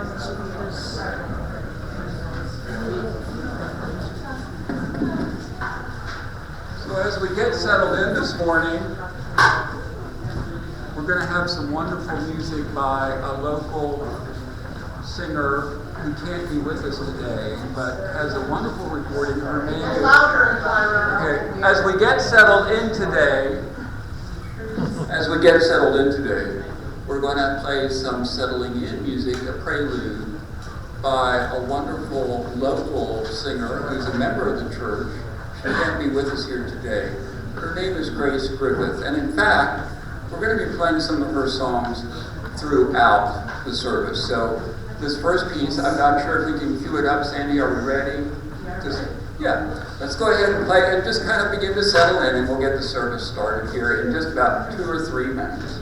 So as we get settled in this morning, we're going to have some wonderful music by a local singer who can't be with us today, but has a wonderful recording. Her name is... Okay. As we get settled in today, we're going to play some settling in music, a prelude by a wonderful local singer who's a member of the church. She can't be with us here today. Her name is Grace Griffith, and in fact, we're going to be playing some of her songs throughout the service. So this first piece, I'm not sure if we can cue it up. Sandy, are we ready? Yeah. Let's go ahead and play and just kind of begin to settle in, and we'll get the service started here in just about 2 or 3 minutes.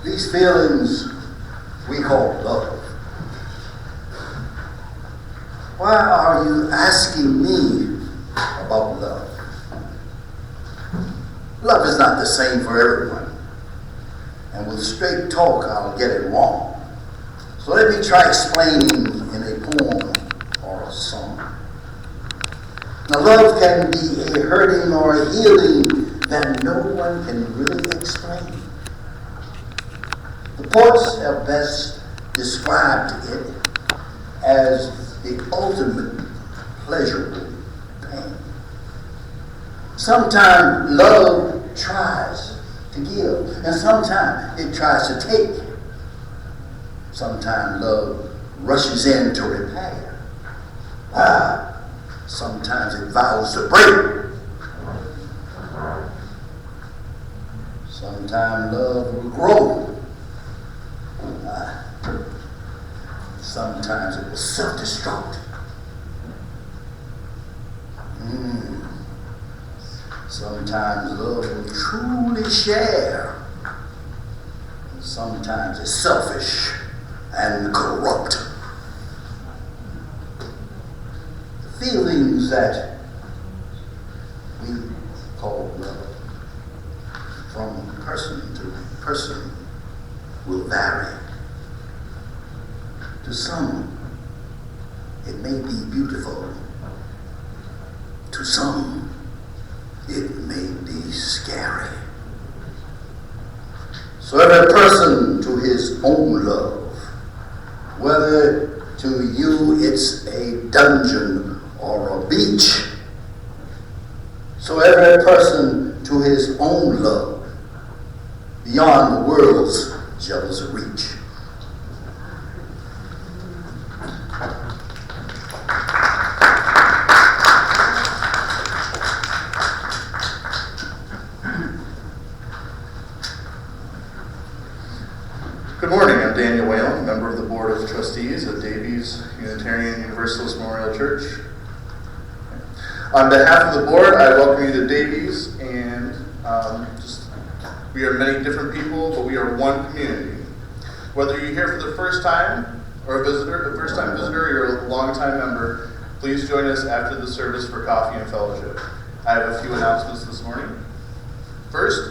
These feelings we call love. Why are you asking me about love? Love is not the same for everyone. And with straight talk, I'll get it wrong. So let me try explaining in a poem or a song. Now, love can be a hurting or a healing that no one can really explain. The poets have best described it as the ultimate pleasurable pain. Sometimes love tries to give, and sometimes it tries to take. Sometimes love rushes in to repair. Sometimes it vows to break. Sometimes love will grow. Sometimes it will self-destruct. Sometimes love will truly share. Sometimes it's selfish and corrupt. The feelings that we call love from person to person will vary. To some, it may be beautiful. To some, it may be scary. So every person to his own love, whether to you it's a dungeon or a beach. So every person to his own love, beyond the world's jealous reach. Good morning, I'm Daniel Whalen, member of the Board of Trustees at Davies Unitarian Universalist Memorial Church. On behalf of the board, I welcome you to Davies, and we are many different people, but we are one community. Whether you're here for the first time or a first-time visitor, or you're a long-time member, please join us after the service for coffee and fellowship. I have a few announcements this morning. First,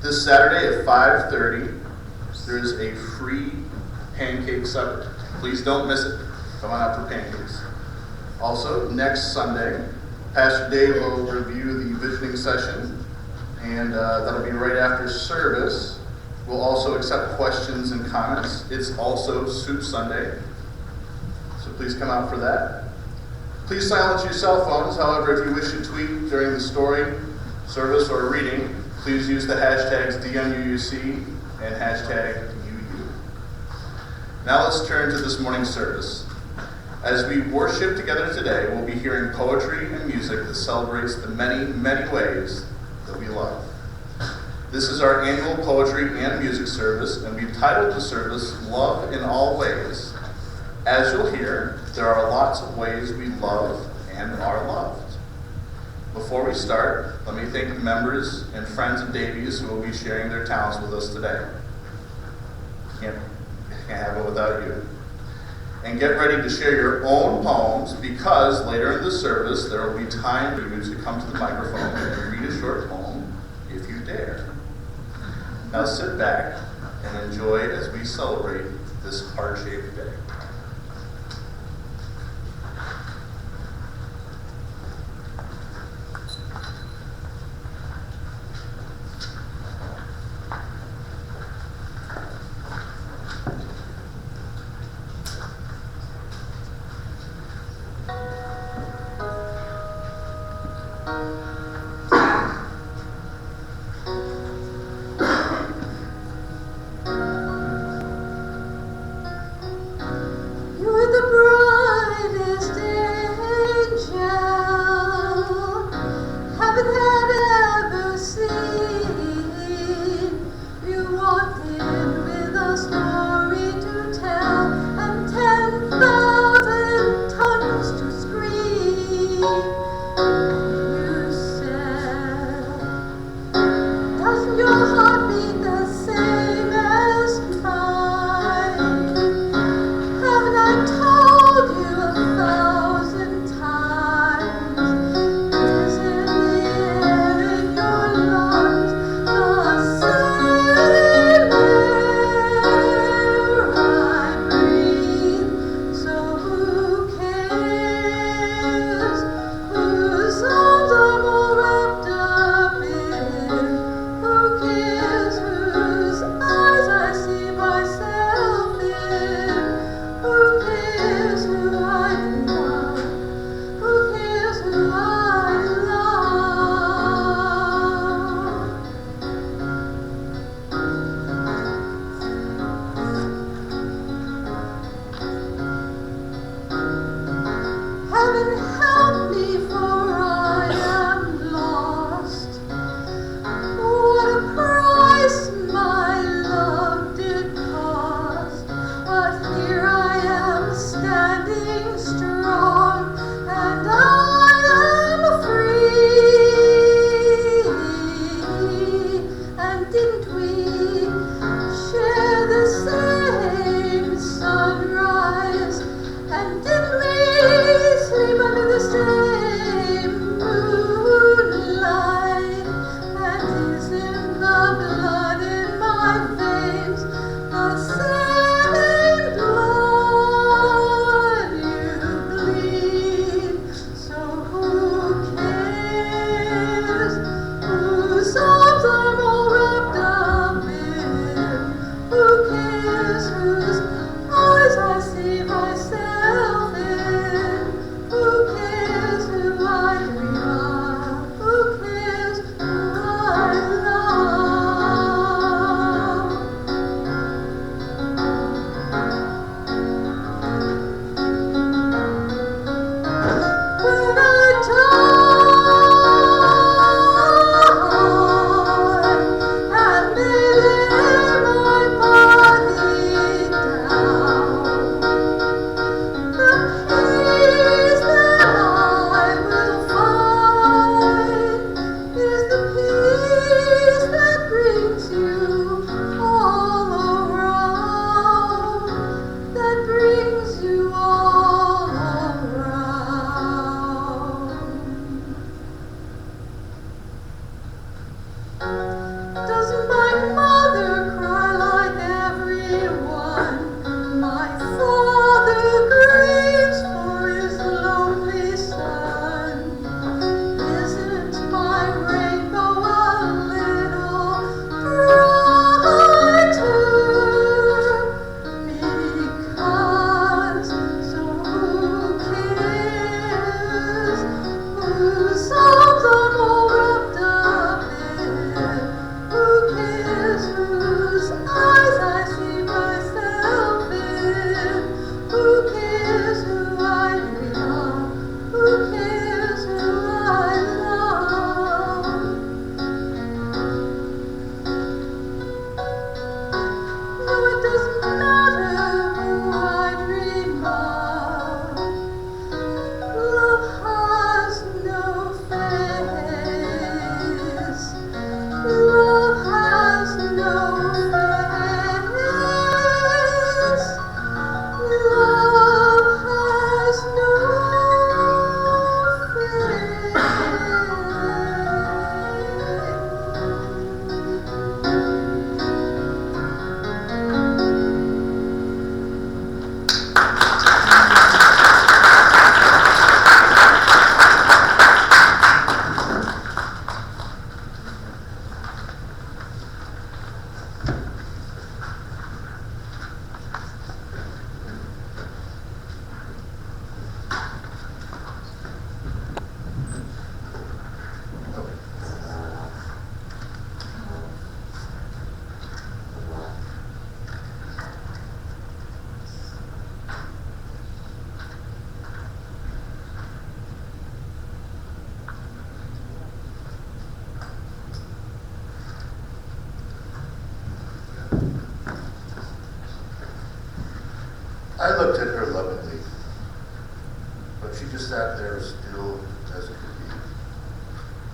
this Saturday at 5:30, there's a free pancake supper. Please don't miss it. Come on out for pancakes. Also, next Sunday, Pastor Dave will review the visioning session, and that'll be right after service. We'll also accept questions and comments. It's also Soup Sunday, so please come out for that. Please silence your cell phones. However, if you wish to tweet during the story, service, or reading, please use the hashtags DMUUC and hashtag UU. Now let's turn to this morning's service. As we worship together today, we'll be hearing poetry and music that celebrates the many, many ways that we love. This is our annual poetry and music service, and we've titled the service, Love in All Ways. As you'll hear, there are lots of ways we love and are loved. Before we start, let me thank the members and friends of Davies who will be sharing their talents with us today. Can't have it without you. And get ready to share your own poems, because later in the service there will be time for you to come to the microphone and read a short poem if you dare. Now sit back and enjoy as we celebrate this heart-shaped day.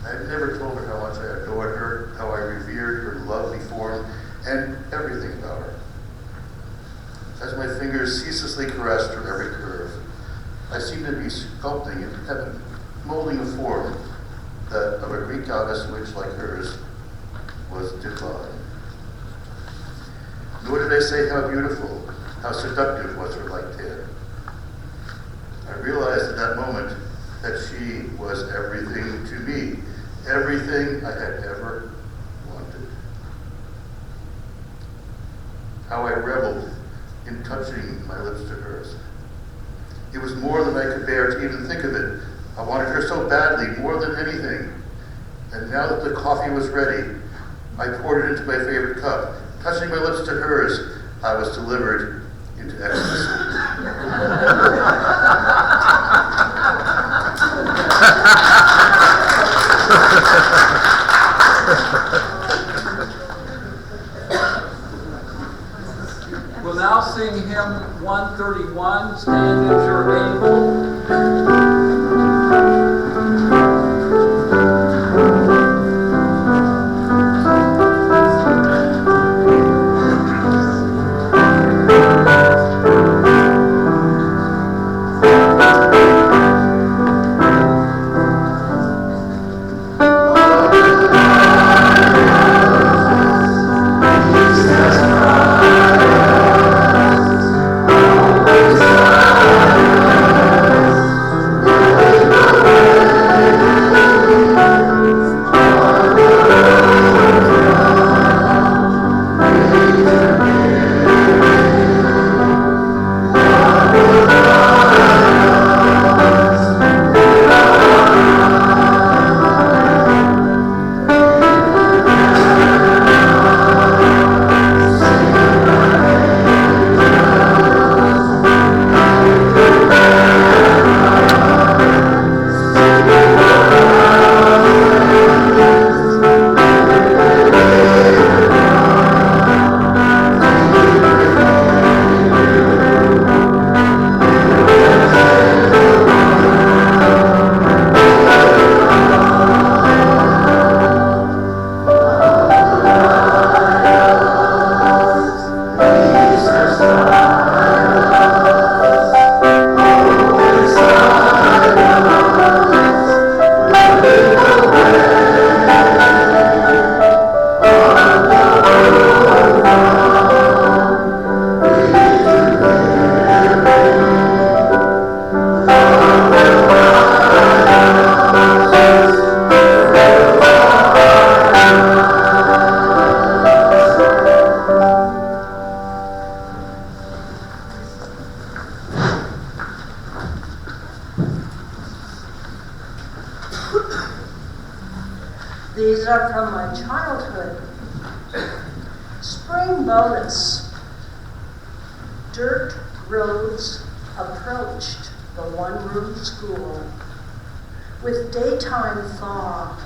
I've never told her how much I adored her, how I revered her lovely form, and everything about her. As my fingers ceaselessly caressed her every curve, I seemed to be sculpting in heaven, molding a form that of a Greek goddess which, like hers, was divine. Nor did I say how beautiful, how seductive was her light hair. I realized at that moment that she was everything to me, everything I had ever wanted. How I reveled in touching my lips to hers. It was more than I could bear to even think of it. I wanted her so badly, more than anything. And now that the coffee was ready, I poured it into my favorite cup. Touching my lips to hers, I was delivered into ecstasy. We'll now sing hymn 131, Stand As You're Able. These are from my childhood. Spring bonus. Dirt roads approached the one-room school. With daytime thaw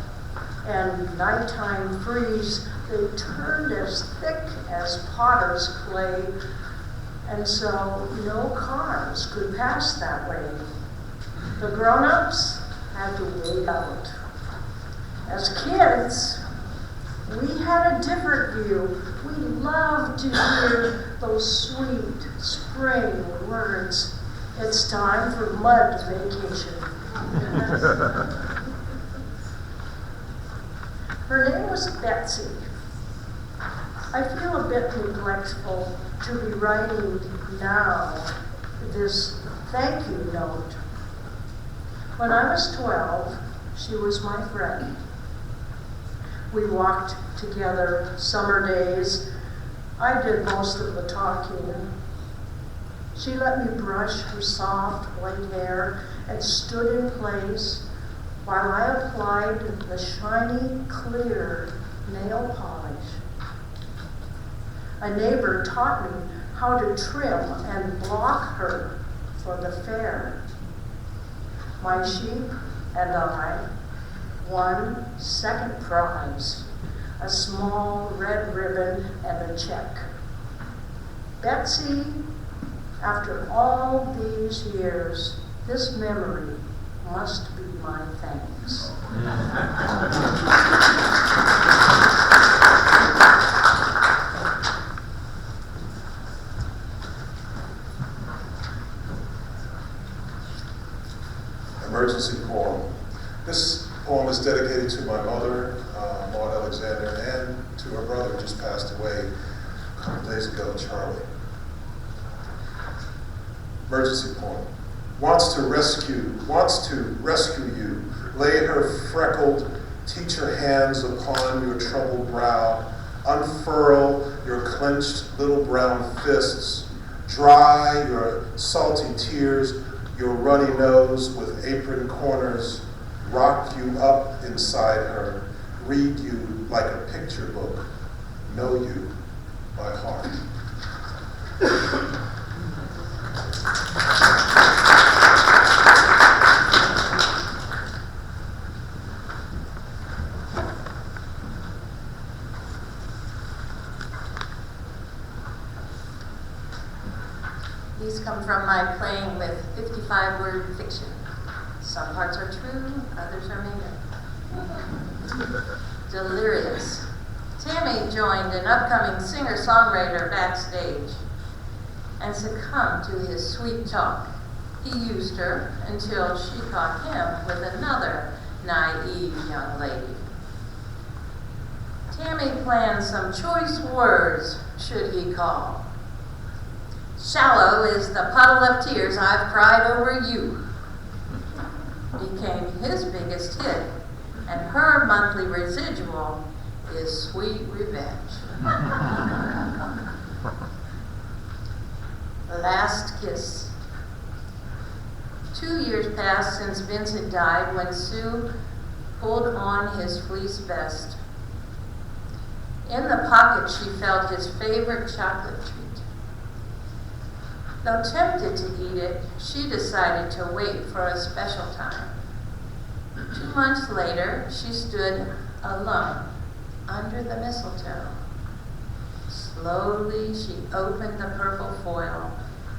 and nighttime freeze, they turned as thick as potter's clay, and so no cars could pass that way. The grown-ups had to wait out. As kids, we had a different view. We loved to hear those sweet spring words. It's time for mud vacation. Her name was Betsy. I feel a bit neglectful to be writing now this thank you note. When I was 12, she was my friend. We walked together summer days. I did most of the talking. She let me brush her soft white hair and stood in place while I applied the shiny, clear nail polish. A neighbor taught me how to trim and block her for the fair. My sheep and I won second prize, a small red ribbon and a check. Betsy, after all these years, this memory must be my thanks. my mother, Maud Alexander, and to her brother, who just passed away a couple days ago, Charlie. Emergency poem. Wants to rescue you. Lay her freckled teacher hands upon your troubled brow. Unfurl your clenched little brown fists. Dry your salty tears, your runny nose with apron corners. Rock you up inside her. Read you like a picture book. Know you by heart. These come from my playing with 55-word fiction. Some parts are true, others are made up. Delirious. Tammy joined an upcoming singer-songwriter backstage and succumbed to his sweet talk. He used her until she caught him with another naive young lady. Tammy planned some choice words should he call. Shallow is the puddle of tears I've cried over you. Became his biggest hit, and her monthly residual is sweet revenge. Last kiss. 2 years passed since Vincent died when Sue pulled on his fleece vest. In the pocket she felt his favorite chocolate treat. Though tempted to eat it, she decided to wait for a special time. 2 months later, she stood alone under the mistletoe. Slowly, she opened the purple foil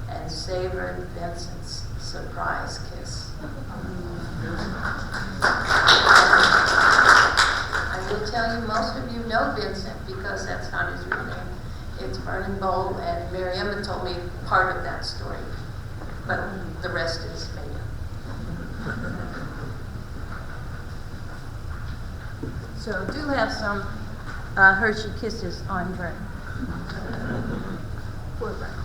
and savored Vincent's surprise kiss. I will tell you, most of you know Vincent because that's not his real name. It's Vernon Bowl, and Miriam told me part of that story, but the rest is made up. So do have some Hershey Kisses on Vernon. Poor Vernon.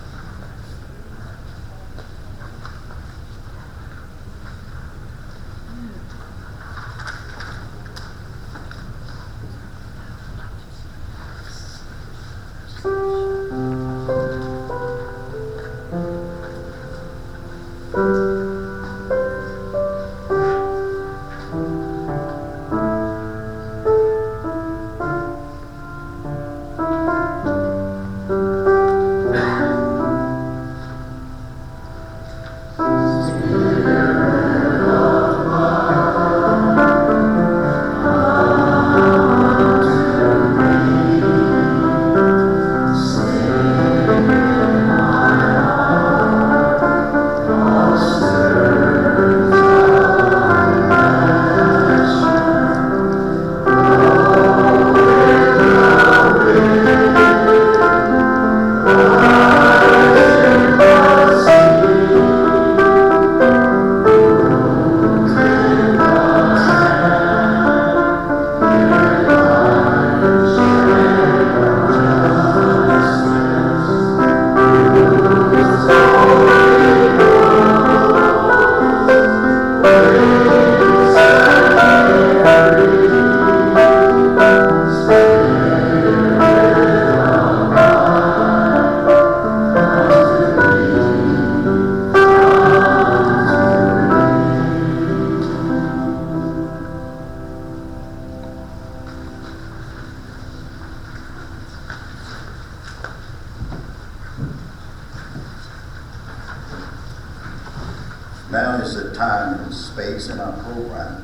Now is the time and space in our program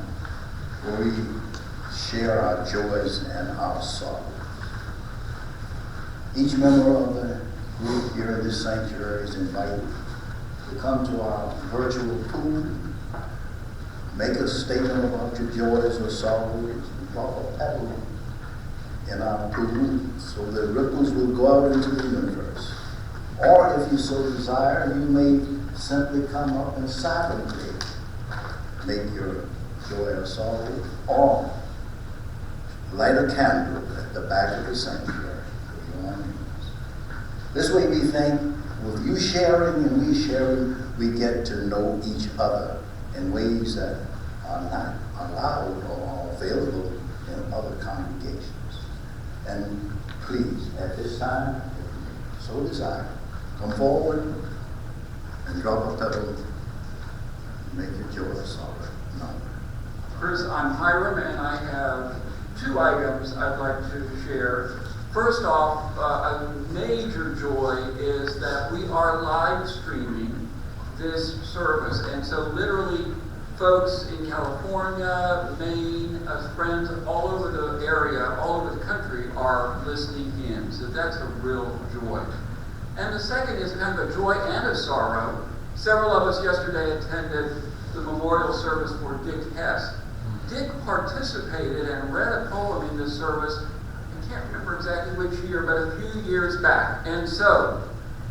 where we share our joys and our sorrows. Each member of the group here in this sanctuary is invited to come to our virtual pool, make a statement about your joys or sorrows, drop a pebble in our pool so the ripples will go out into the universe. Or if you so desire, you may simply come up and silently make your joy or sorrow, or light a candle at the back of the sanctuary for your needs. This way we think, with you sharing and we sharing, we get to know each other in ways that are not allowed or available in other congregations. And please, at this time, if you so desire, come forward and drop a pebble, make your joy sorrow known. First, I'm Hiram, and I have 2 items I'd like to share. First off, a major joy is that we are live streaming this service. And so literally, folks in California, Maine, friends all over the area, all over the country are listening in. So that's a real joy. And the second is kind of a joy and a sorrow. Several of us yesterday attended the memorial service for Dick Hess. Dick participated and read a poem in this service. I can't remember exactly which year, but a few years back. And so,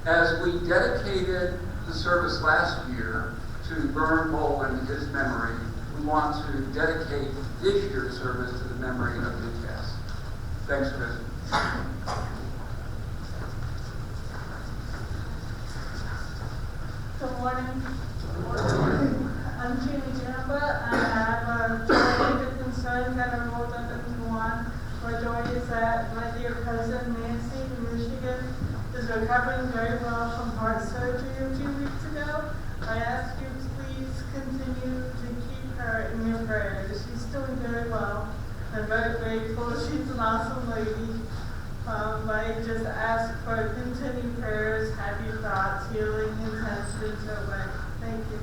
as we dedicated the service last year to Vern Bowl and his memory, we want to dedicate this year's service to the memory of Dick Hess. Thanks for listening. Good morning. I'm Julie Jamba. I have a joy concern, kind of rolled up into one. My joy is that my dear cousin Nancy from Michigan is recovering very well from heart surgery a few weeks ago. I ask you to please continue to keep her in your prayers. She's doing very well. I'm very grateful. She's an awesome lady. I just ask for continued prayers, happy thoughts, healing, intentions her way. Thank you.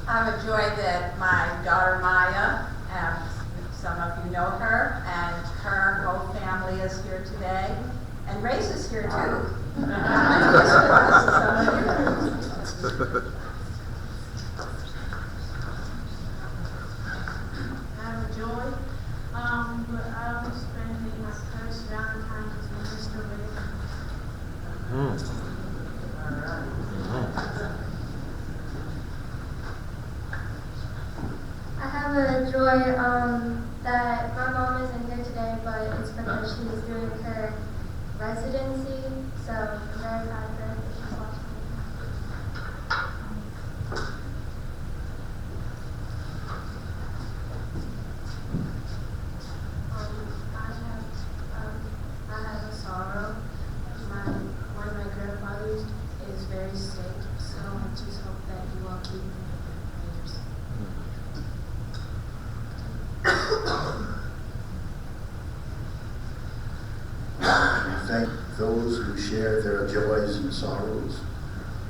I have a joy that my daughter Maya, some of you know her, and her whole family is here today, and Race is here too. I have a joy, but I was spending my first Valentine's with Mr. I have a joy that my mom isn't here today, but it's because she's doing her residency, so I'm very proud of her that she's watching I have a sorrow. One of my grandfathers is very sick, so I just hope that you all keep him in your prayers. We thank those who share their joys and sorrows.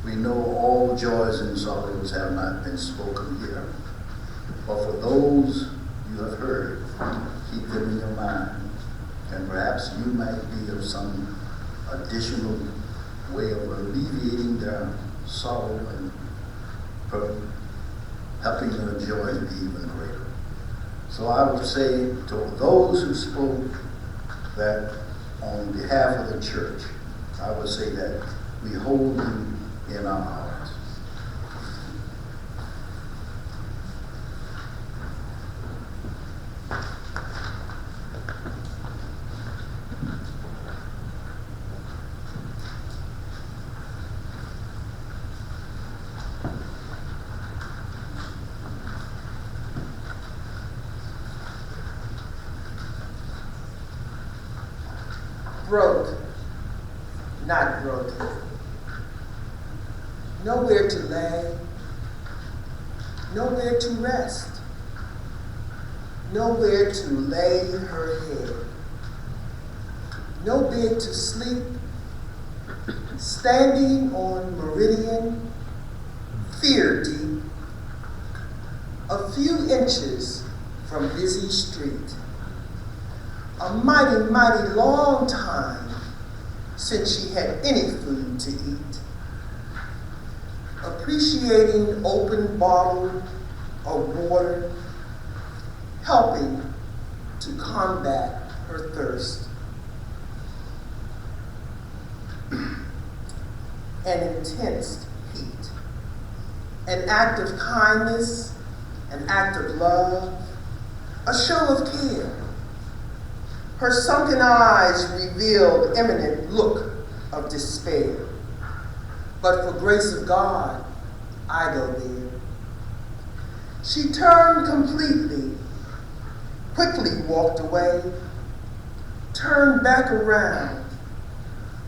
We know all joys and sorrows have not been spoken here. But for those you have heard, keep them in your mind. And perhaps you might be of some additional way of alleviating their sorrow and helping their joy to be even greater. So I would say to those who spoke that on behalf of the church, I would say that we hold you in our hearts. Broke, not broken. Nowhere to lay, nowhere to rest, nowhere to lay her head, no bed to sleep, standing on Meridian, fear deep, a few inches from busy street. A mighty, mighty long time since she had any food to eat. Appreciating open bottle of water, helping to combat her thirst. and intense heat. An act of kindness, an act of love, a show of care. Her sunken eyes revealed imminent look of despair. But for grace of God, I go there. She turned completely, quickly walked away, turned back around,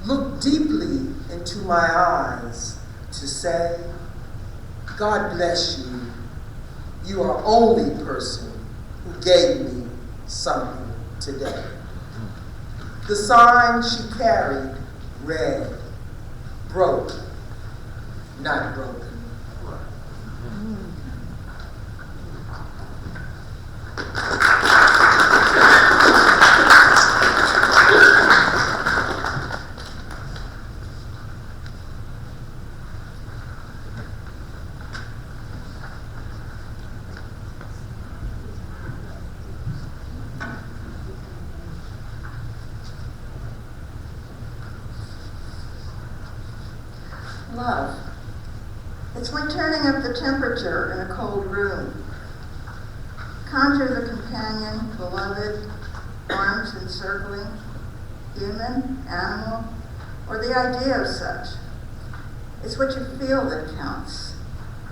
looked deeply into my eyes to say, God bless you. You are only person who gave me something today. The sign she carried read, broke, not broken. Love. It's when turning up the temperature in a cold room. Conjure the companion, beloved, arms encircling, human, animal, or the idea of such. It's what you feel that counts,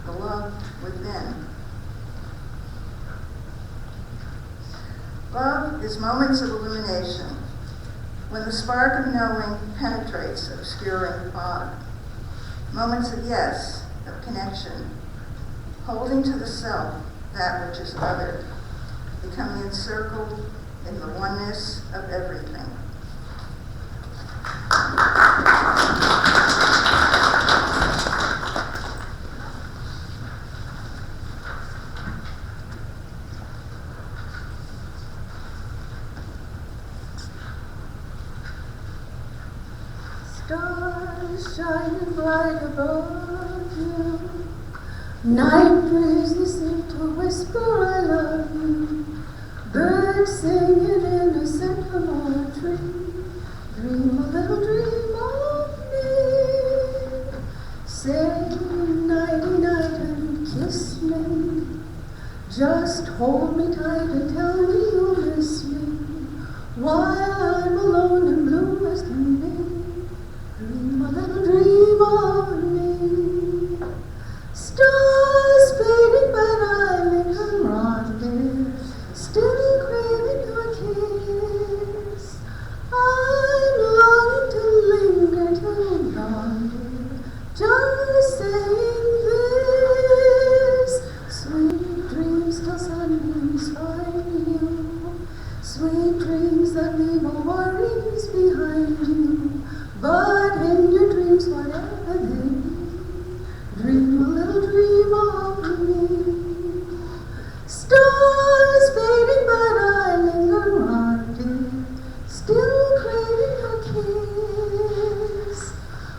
the love within. Love is moments of illumination, when the spark of knowing penetrates obscuring fog. Moments of yes, of connection, holding to the self that which is other, becoming encircled in the oneness of everything. Stars shining bright above you. Night breezes seem to whisper I love you. Birds singing innocent among a tree. Dream a little dream of me. Say nighty night and kiss me. Just hold me tight and tell me you'll miss me while I'm alone and blue as can be. Dream a little dream of me. Stars fading, but I linger on there, still craving your kiss. I'm longing to linger till dawn, dear, just saying this. Sweet dreams till sunbeams find you, sweet dreams that leave all worries behind you. But in your dreams, whatever they be, dream a little dream of me. Stars fading, but I linger on, dear, still craving your kiss.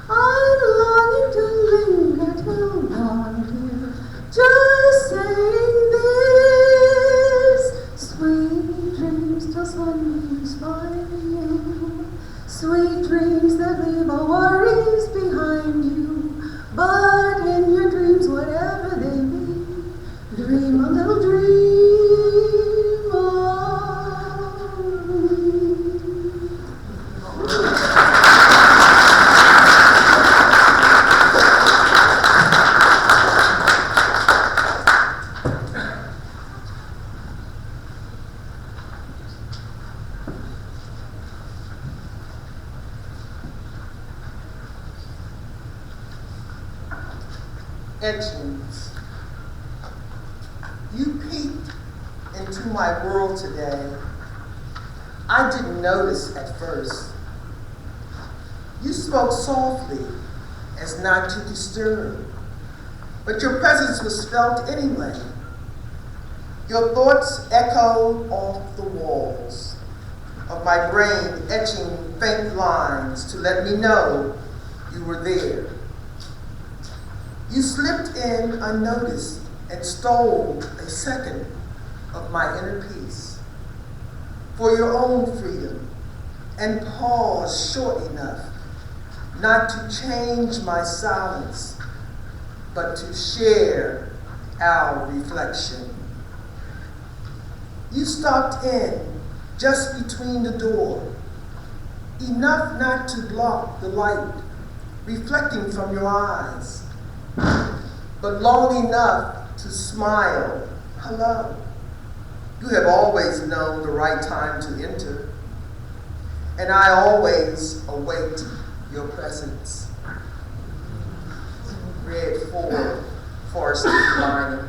I'm longing to linger till dawn, dear, just saying this. Sweet dreams till sunbeams find you, sweet dreams that leave all worries behind you. But in your dreams, whatever they be, dream a little dream of me. Etchings. You peeked into my world today. I didn't notice at first. You spoke softly as not to disturb, but your presence was felt anyway. Your thoughts echoed off the walls of my brain, etching faint lines to let me know you were there. You slipped in unnoticed and stole a second of my inner peace for your own freedom, and paused short enough not to change my silence, but to share our reflection. You stopped in just between the door, enough not to block the light reflecting from your eyes, but long enough to smile, hello. You have always known the right time to enter, and I always await your presence. Read 4, Forest Minor.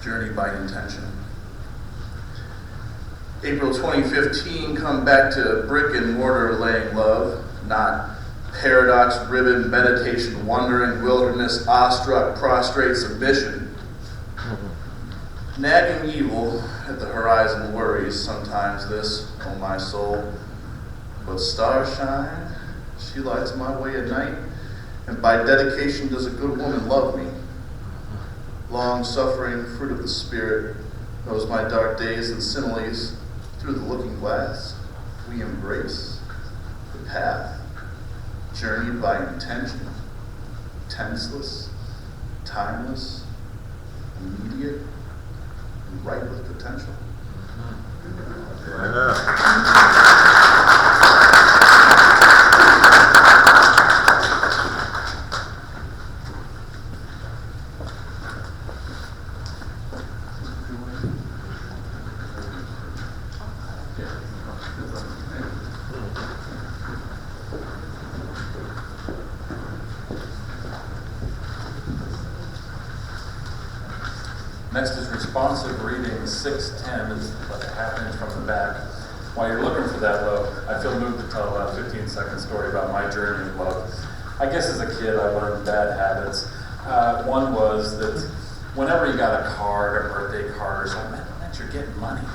Journey by intention. April 2015, come back to brick and mortar laying love, not paradox ribbon meditation, wandering wilderness, awestruck, prostrate submission. Nagging evil at the horizon worries sometimes this, oh my soul. But stars shine, she lights my way at night, and by dedication does a good woman love me. Long-suffering fruit of the Spirit knows my dark days and similes. Through the looking glass, we embrace the path, journeyed by intention, tenseless, timeless, immediate, and ripe with potential. Next is responsive reading 610. It's like a half inch from the back. While you're looking for that, though, I feel moved to tell a 15-second story about my journey of love. I guess as a kid, I learned bad habits. One was that whenever you got a card, a birthday card or something, man, you're getting money.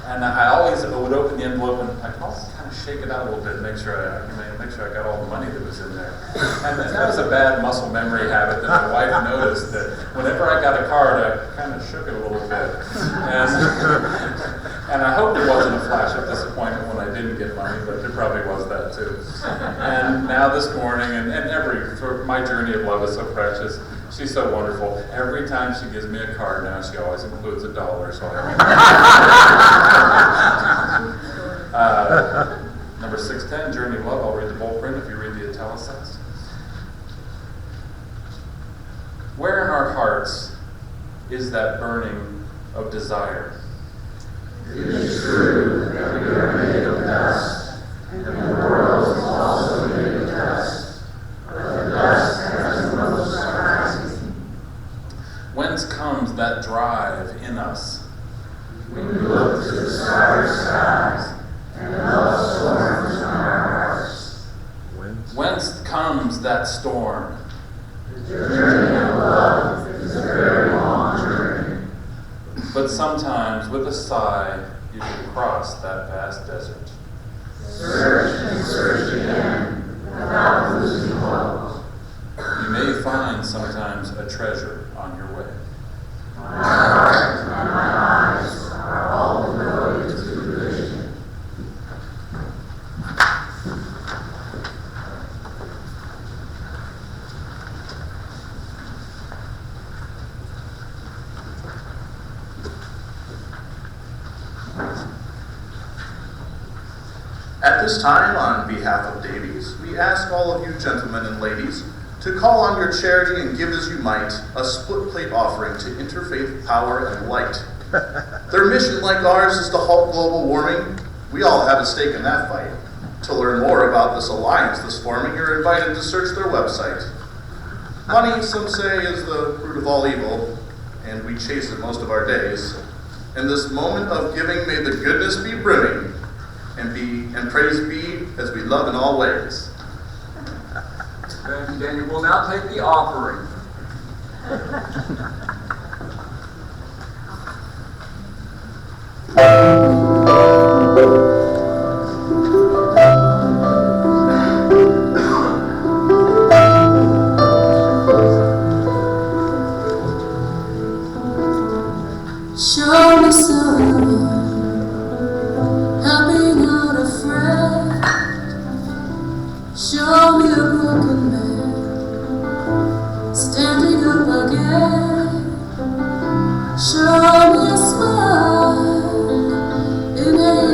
And I always would open the envelope and I'd always kind of shake it out a little bit, make sure I got all the money that was in there. And that was a bad muscle memory habit that my wife noticed, that whenever I got a card, I kind of shook it a little bit. And I hoped it wasn't a flash of disappointment when I didn't get money, but it probably was that too. And now this morning, for my journey of love is so precious. She's so wonderful. Every time she gives me a card now, she always includes $1. So number 610, Journey of Love. I'll read the bold print if you read the italicized. Where in our hearts is that burning of desire? It is true that we are made of dust, and the world is also made of dust, but the dust has the most rising. Whence comes that drive in us? When we look to the starry skies, and love storms on our hearts. Whence comes that storm? The journey of love is a very long journey. But sometimes, with a sigh, you can cross that vast desert. Search and search again, without losing hope. You may find sometimes a treasure on your way. My heart and my eyes are all devoted to the vision. At this time, on behalf of Davies, we ask all of you gentlemen and ladies to call on your charity and give as you might a split plate offering to Interfaith Power and Light. Their mission, like ours, is to halt global warming. We all have a stake in that fight. To learn more about this alliance that's forming, you're invited to search their website. Money, some say, is the root of all evil, and we chase it most of our days. In this moment of giving, may the goodness be brimming, and praise be as we love in all ways. Thank you, Daniel. We'll now take the offering.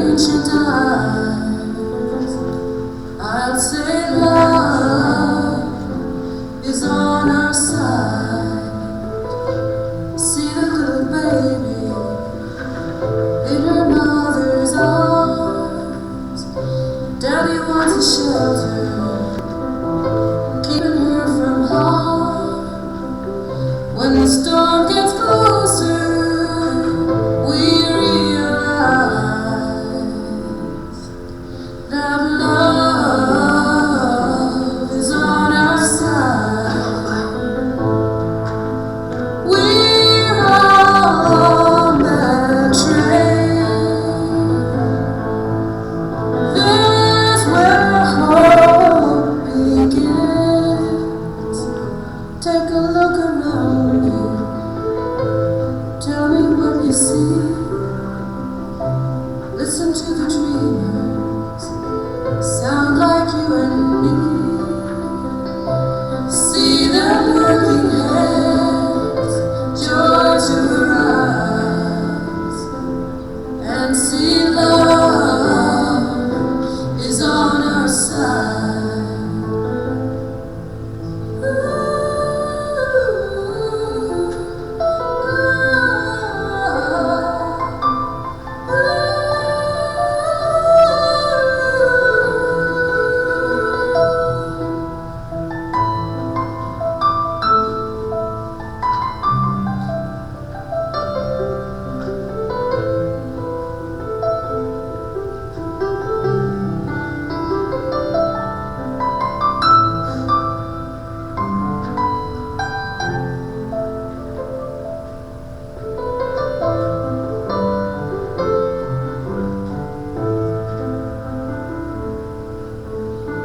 ancient eyes, I'll say love is on our side. See the little baby in her mother's arms. Daddy wants a shelter, keeping her from harm. When the storm gets closer, we realize that love is on our side. We're all on that train. There's where hope begins. Take a look around you. Tell me what you see. Listen to the dreamers, sound like you and me. See them working hands, joy to her eyes, and see love is on our side.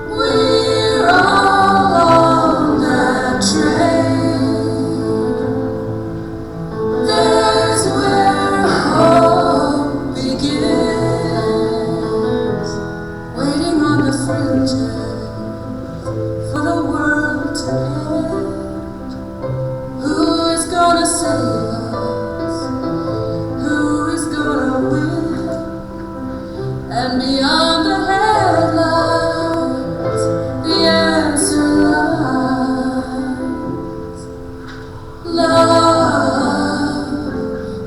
We're all on that train. There's where hope begins. Waiting on the fringes for the world to end. Who is gonna save us? Who is gonna win? And beyond the headlines, the answer lies. Love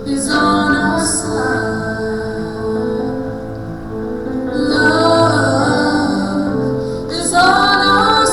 is on our side. Love is on our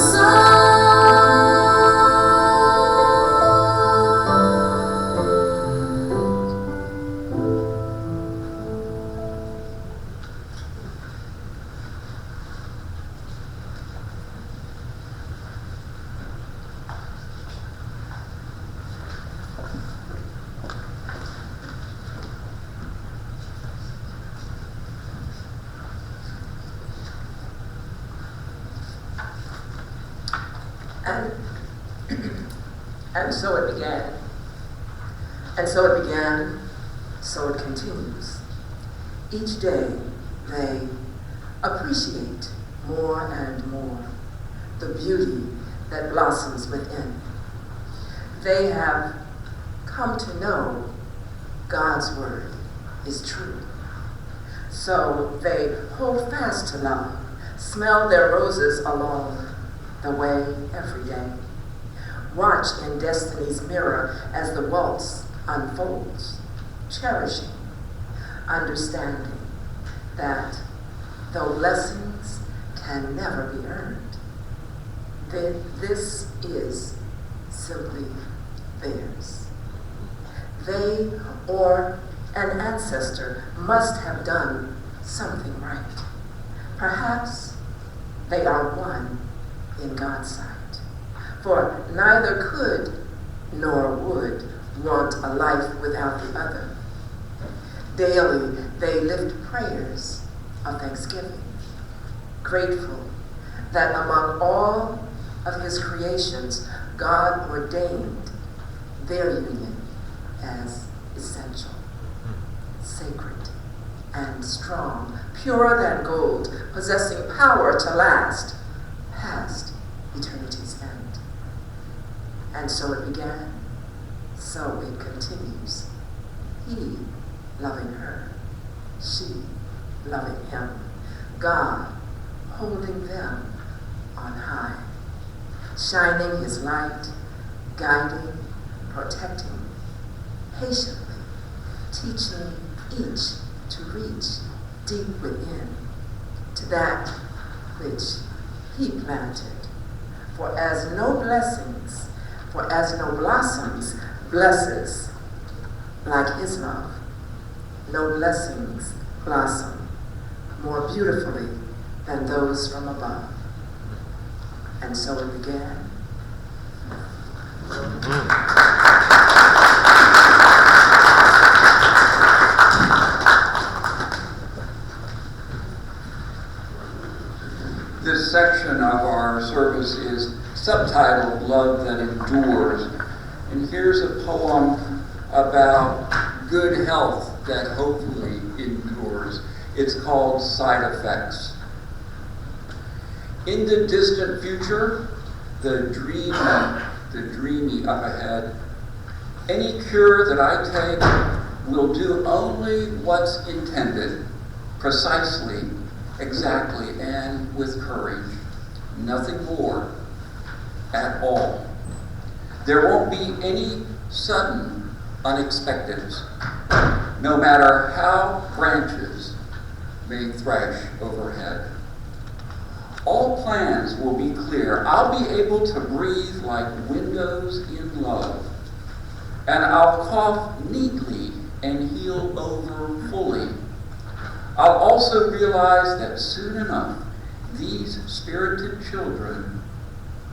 And so it began. And so it began, so it continues. Each day they appreciate more and more the beauty that blossoms within. They have come to know God's word is true. So they hold fast to love, smell their roses along the way every day. Watch in destiny's mirror as the waltz unfolds, cherishing, understanding that though blessings can never be earned, this is simply theirs. They or an ancestor must have done something right. Perhaps they are one in God's sight. For neither could nor would want a life without the other. Daily they lift prayers of thanksgiving, grateful that among all of his creations, God ordained their union as essential, sacred, and strong, purer than gold, possessing power to last past eternity's end. And so it began, so it continues. He loving her, she loving him, God holding them on high, shining his light, guiding, protecting, patiently teaching each to reach deep within to that which he planted. For as no blossoms blesses like his love, no blessings blossom more beautifully than those from above. And so it began. This section of our service is subtitled Love That Endures. And here's a poem about good health that hopefully endures. It's called Side Effects. In the distant future, the dreamy up ahead, any cure that I take will do only what's intended, precisely, exactly, and with courage. Nothing more at all. There won't be any sudden unexpecteds, no matter how branches may thrash overhead. All plans will be clear. I'll be able to breathe like windows in love, and I'll cough neatly and heal over fully. I'll also realize that soon enough, these spirited children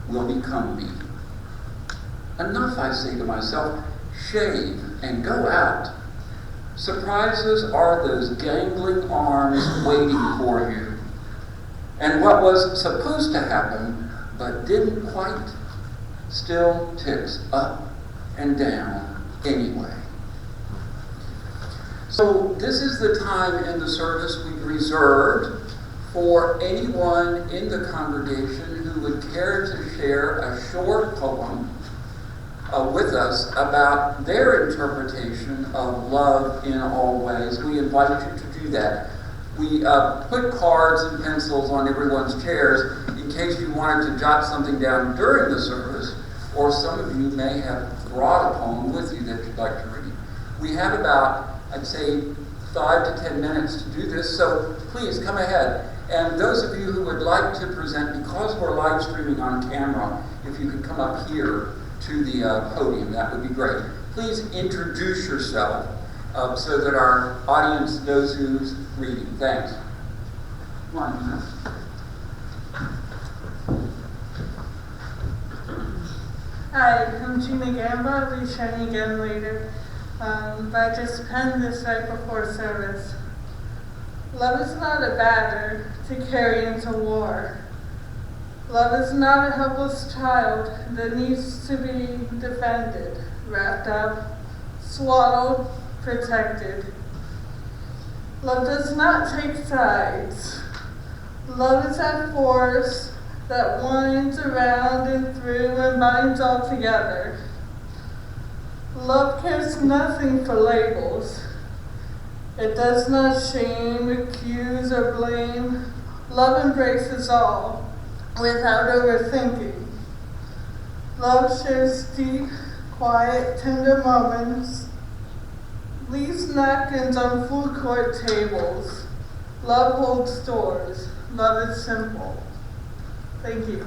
will become me. Enough, I say to myself, shave and go out. Surprises are those gangling arms waiting for you. And what was supposed to happen, but didn't quite, still ticks up and down anyway. So this is the time in the service we've reserved for anyone in the congregation who would care to share a short poem with us about their interpretation of love in all ways. We invite you to do that. We put cards and pencils on everyone's chairs in case you wanted to jot something down during the service, or some of you may have brought a poem with you that you'd like to read. We have about, I'd say, 5 to 10 minutes to do this, so please come ahead. And those of you who would like to present, because we're live streaming on camera, if you could come up here to the podium, that would be great. Please introduce yourself so that our audience knows who's reading. Thanks. Come on, Nina. Hi, I'm Gina Gamba. I'll be shining again later. But I just penned this right before service. Love is not a batter to carry into war. Love is not a helpless child that needs to be defended, wrapped up, swaddled, protected. Love does not take sides. Love is that force that winds around and through and binds all together. Love cares nothing for labels. It does not shame, accuse, or blame. Love embraces all without overthinking. Love shares deep, quiet, tender moments. Leaves napkins on food court tables. Love holds doors. Love is simple. Thank you.